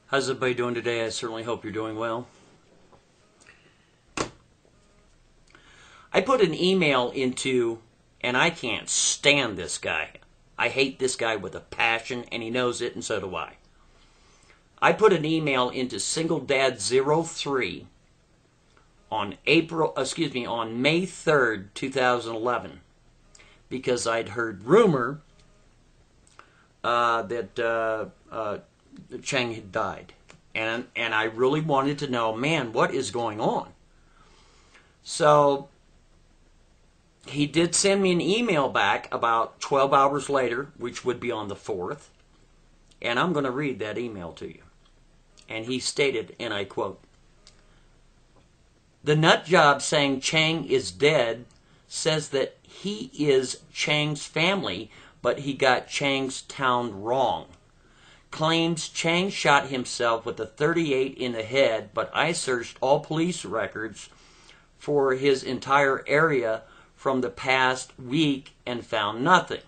How's everybody doing today? I certainly hope you're doing well. I put an email into, and I can't stand this guy. I hate this guy with a passion, and he knows it, and so do I. I put an email into SingleDad03 on May 3rd, 2011, because I'd heard rumor that Chang had died. And I really wanted to know, man, what is going on? So he did send me an email back about 12 hours later, which would be on the 4th. And I'm going to read that email to you. And he stated, and I quote, "The nut job saying Chang is dead says that he is Chang's family, but he got Chang's town wrong. Claims Chang shot himself with a .38 in the head, but I searched all police records for his entire area from the past week and found nothing.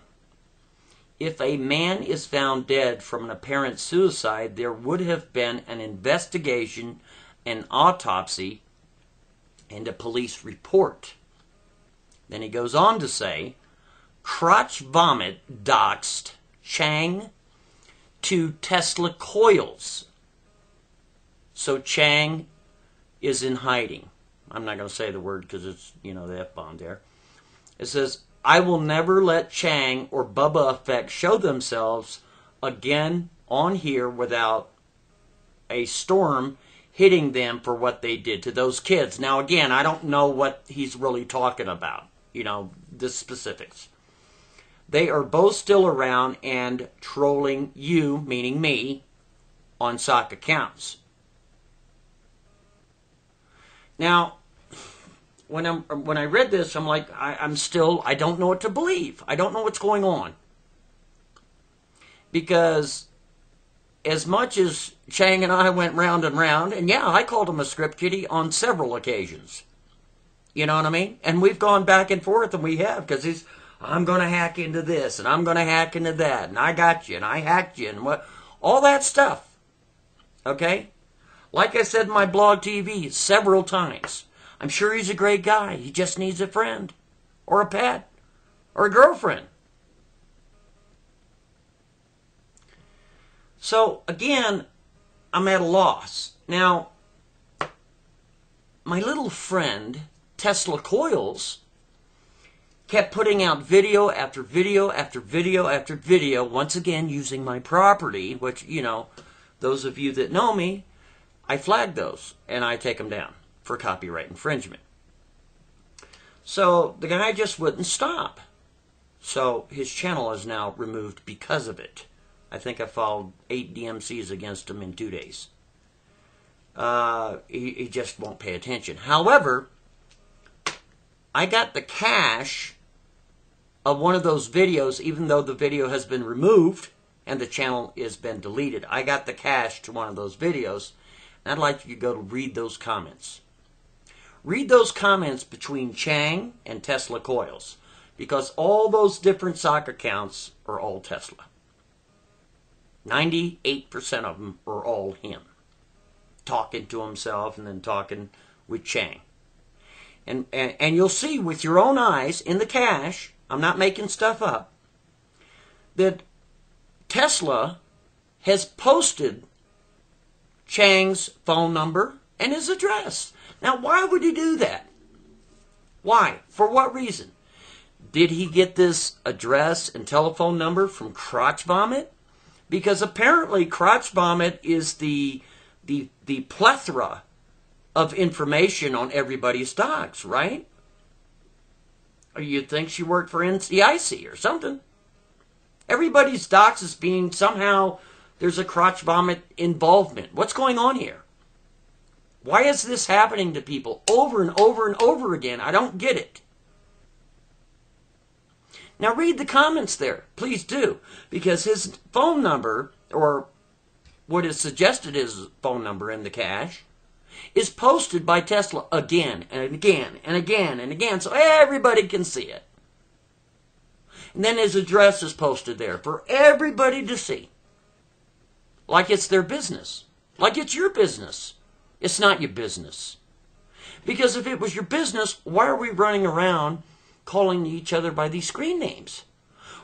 If a man is found dead from an apparent suicide, there would have been an investigation, an autopsy, and a police report." Then he goes on to say, "Crotch Vomit doxed Chang to Tesla coils. So Chang is in hiding." I'm not going to say the word because it's, the F-bomb there. It says, "I will never let Chang or Bubba Effect show themselves again on here without a storm hitting them for what they did to those kids." Now, again, I don't know what he's really talking about, the specifics. "They are both still around and trolling you," meaning me, "on sock accounts." Now, when I read this, I'm like, I don't know what to believe. I don't know what's going on. Because as much as Chang and I went round and round, and yeah, I called him a script kiddie on several occasions. You know what I mean? And we've gone back and forth, and we have, because I'm going to hack into this, and I'm going to hack into that, and I got you, and I hacked you, and all that stuff. Okay? Like I said in my blog TV several times, I'm sure he's a great guy. He just needs a friend, or a pet, or a girlfriend. So, again, I'm at a loss. Now, my little friend, Tesla Coils, kept putting out video after video after video after video, once again using my property, which, those of you that know me, I flag those and I take them down for copyright infringement. So the guy just wouldn't stop. So his channel is now removed because of it. I think I filed 8 DMCs against him in 2 days. He just won't pay attention. However, I got the cache of one of those videos, even though the video has been removed and the channel has been deleted. I got the cache to one of those videos, and I'd like you to go to read those comments. Read those comments between Chang and Tesla Coils, because all those different sock accounts are all Tesla. 98% of them are all him, talking to himself and then talking with Chang. And you'll see with your own eyes in the cache, I'm not making stuff up, that Tesla has posted Chang's phone number and his address. Now, why would he do that? Why? For what reason? Did he get this address and telephone number from Crotch Vomit? Because apparently Crotch Vomit is the plethora of information on everybody's docs, right? Or you'd think she worked for NCIC or something. Everybody's docs is being somehow, there's a Crotch Vomit involvement. What's going on here? Why is this happening to people over and over and over again? I don't get it. Now read the comments there. Please do. Because his phone number, or what is suggested as phone number in the cache, is posted by Tesla again and again and again and again, so everybody can see it. And then his address is posted there for everybody to see. Like it's their business. Like it's your business. It's not your business. Because if it was your business, why are we running around calling each other by these screen names?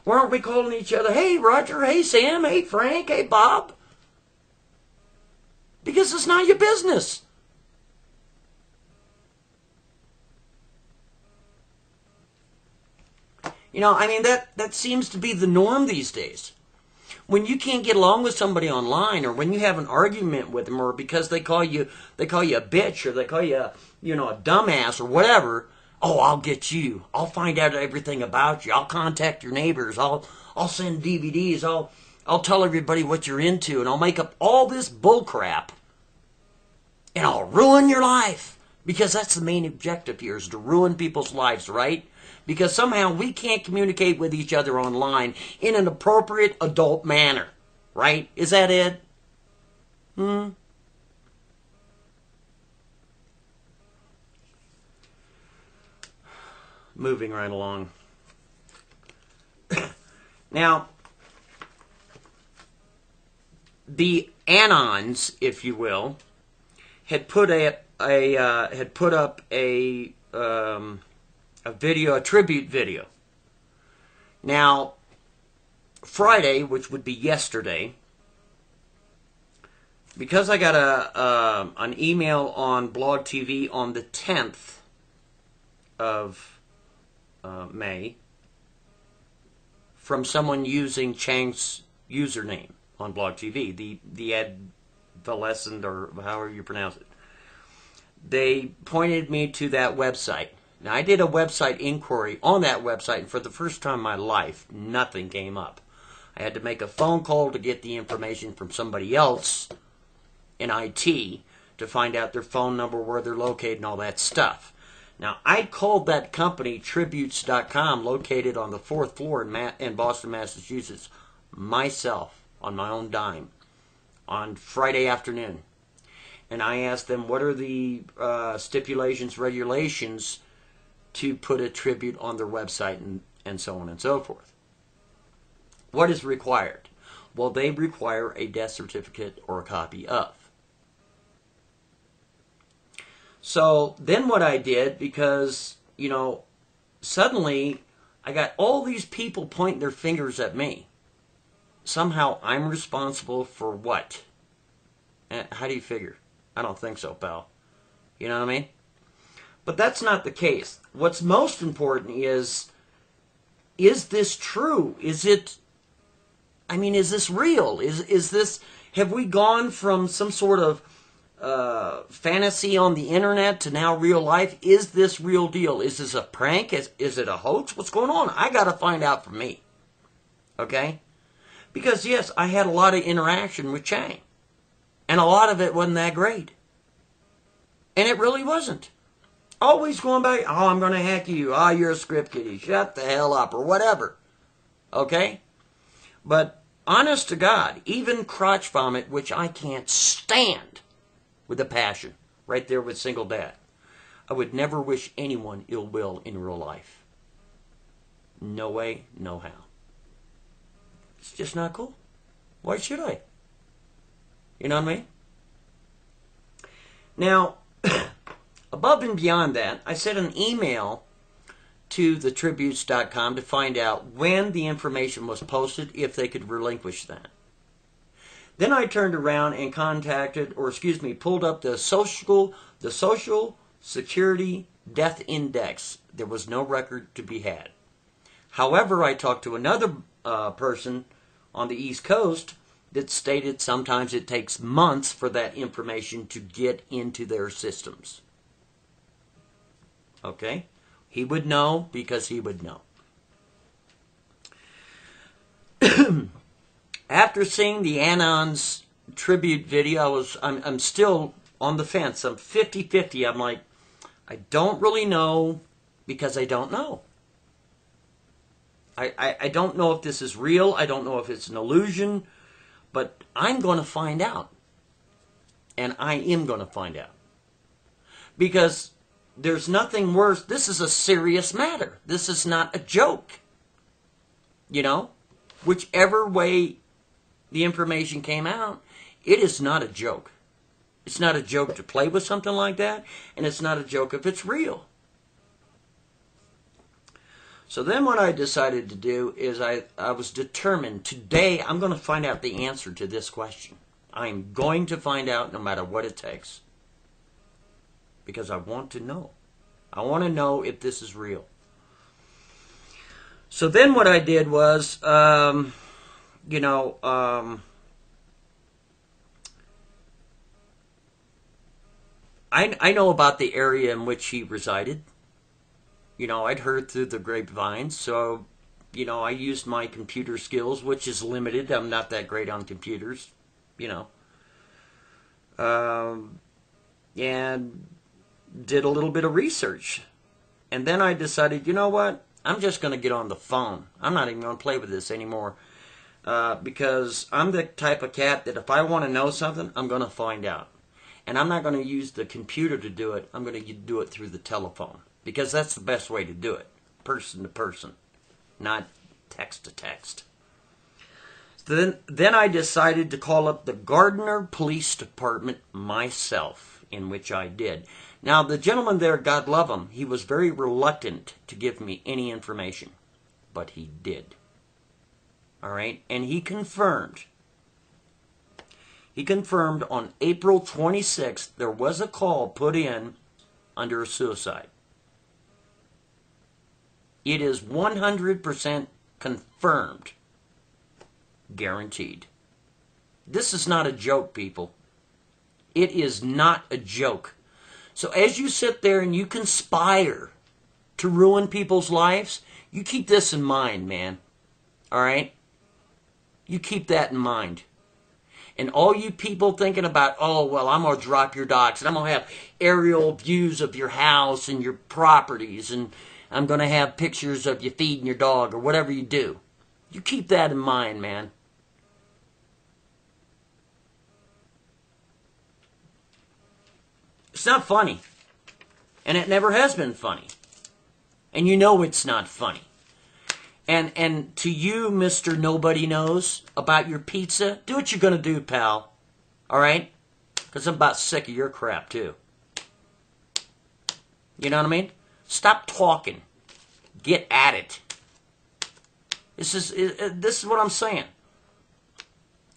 Why aren't we calling each other, hey Roger, hey Sam, hey Frank, hey Bob? Because it's not your business. You know, I mean, that seems to be the norm these days. When you can't get along with somebody online, or when you have an argument with them, or because they call you a bitch, or they call you a dumbass, or whatever, oh, I'll get you. I'll find out everything about you. I'll contact your neighbors. I'll send DVDs. I'll tell everybody what you're into, and I'll make up all this bull crap, and I'll ruin your life. Because that's the main objective here, is to ruin people's lives, right? Because somehow we can't communicate with each other online in an appropriate adult manner, right? Is that it? Moving right along. Now, the Anons, if you will, had put up a video, a tribute video. Now, Friday, which would be yesterday, because I got an email on Blog TV on the 10th of May from someone using Chang's username on Blog TV, the adolescent, or however you pronounce it. They pointed me to that website. Now, I did a website inquiry on that website, and for the first time in my life, nothing came up. I had to make a phone call to get the information from somebody else in IT to find out their phone number, where they're located, and all that stuff. Now, I called that company, Tributes.com, located on the 4th floor in Boston, Massachusetts, myself, on my own dime, on Friday afternoon. And I asked them, what are the stipulations, regulations to put a tribute on their website, and so on and so forth. What is required? Well, they require a death certificate or a copy of. So then what I did, because, suddenly I got all these people pointing their fingers at me. Somehow I'm responsible for what? How do you figure? I don't think so, pal. You know what I mean? But that's not the case. What's most important is this true? Is this real? Is this, have we gone from some sort of fantasy on the internet to now real life? Is this real deal? Is this a prank? Is it a hoax? What's going on? I got to find out for me. Okay? Because yes, I had a lot of interaction with Chang. And a lot of it wasn't that great. And it really wasn't. Always going back, oh, I'm going to hack you. Oh, you're a script kiddie. Shut the hell up, or whatever. Okay? But honest to God, even crotch vomit, which I can't stand with a passion, right there with Single Dad, I would never wish anyone ill will in real life. No way, no how. It's just not cool. Why should I? You know what I mean? Now, above and beyond that, I sent an email to the Tributes.com to find out when the information was posted, if they could relinquish that. Then I turned around and pulled up the Social Security Death Index. There was no record to be had. However, I talked to another person on the East Coast that stated sometimes it takes months for that information to get into their systems. Okay? He would know because he would know. After seeing the Anons tribute video, I'm still on the fence. I'm 50-50. I'm like, I don't really know because I don't know. I don't know if this is real. I don't know if it's an illusion. But I'm going to find out. And I am going to find out. Because there's nothing worse. This is a serious matter. This is not a joke. Whichever way the information came out, it is not a joke. It's not a joke to play with something like that, and it's not a joke if it's real. So then what I decided to do is I was determined, today I'm going to find out the answer to this question. I'm going to find out no matter what it takes. Because I want to know. I want to know if this is real. So then what I did was, I know about the area in which he resided. I'd heard through the grapevine, so, I used my computer skills, which is limited. I'm not that great on computers, and did a little bit of research. And then I decided, you know what? I'm just going to get on the phone. I'm not even going to play with this anymore, because I'm the type of cat that if I want to know something, I'm going to find out. And I'm not going to use the computer to do it. I'm going to do it through the telephone. Because that's the best way to do it. Person to person. Not text to text. Then I decided to call up the Gardner Police Department myself. In which I did. Now the gentleman there, God love him, he was very reluctant to give me any information. But he did. Alright? And he confirmed. He confirmed on April 26th there was a call put in under a suicide. It is 100% confirmed. Guaranteed. This is not a joke, people. It is not a joke. So as you sit there and you conspire to ruin people's lives, you keep this in mind, man. Alright? You keep that in mind. And all you people thinking about, oh, well, I'm going to drop your docs, and I'm going to have aerial views of your house and your properties, and I'm going to have pictures of you feeding your dog, or whatever you do. You keep that in mind, man. It's not funny. And it never has been funny. And you know it's not funny. And to you, Mr. Nobody Knows, about your pizza, do what you're going to do, pal. Alright? Because I'm about sick of your crap, too. You know what I mean? Stop talking. Get at it. This is what I'm saying.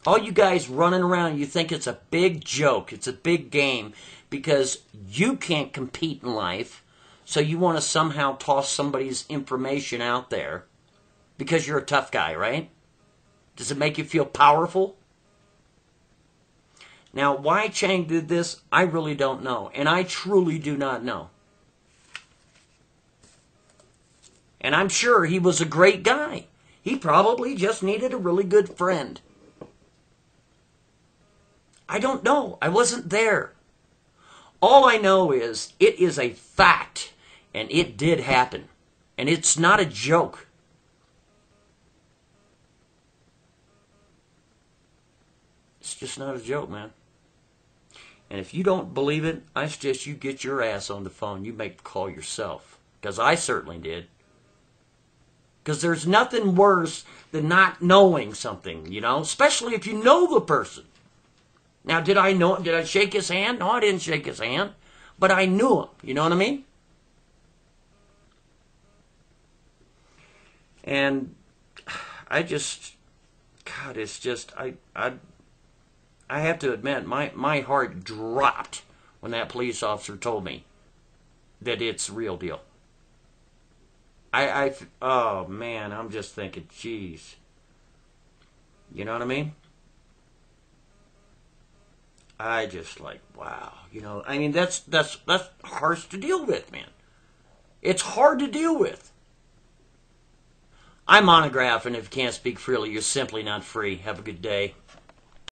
All you guys running around, you think it's a big joke. It's a big game. Because you can't compete in life. So you want to somehow toss somebody's information out there. Because you're a tough guy, right? Does it make you feel powerful? Now, why Chang did this, I really don't know. And I truly do not know. And I'm sure he was a great guy. He probably just needed a really good friend. I don't know. I wasn't there. All I know is it is a fact. And it did happen. And it's not a joke. It's just not a joke, man. And if you don't believe it, I suggest you get your ass on the phone. You make the call yourself. Because I certainly did. Because there's nothing worse than not knowing something, you know? Especially if you know the person. Now, did I shake his hand? No, I didn't shake his hand. But I knew him. You know what I mean? And I just... God, it's just... I have to admit, my heart dropped when that police officer told me that it's the real deal. Oh man, I'm just thinking, geez. You know what I mean? I just like, wow. You know, I mean, that's harsh to deal with, man. It's hard to deal with. I'm Monograph, and if you can't speak freely, you're simply not free. Have a good day.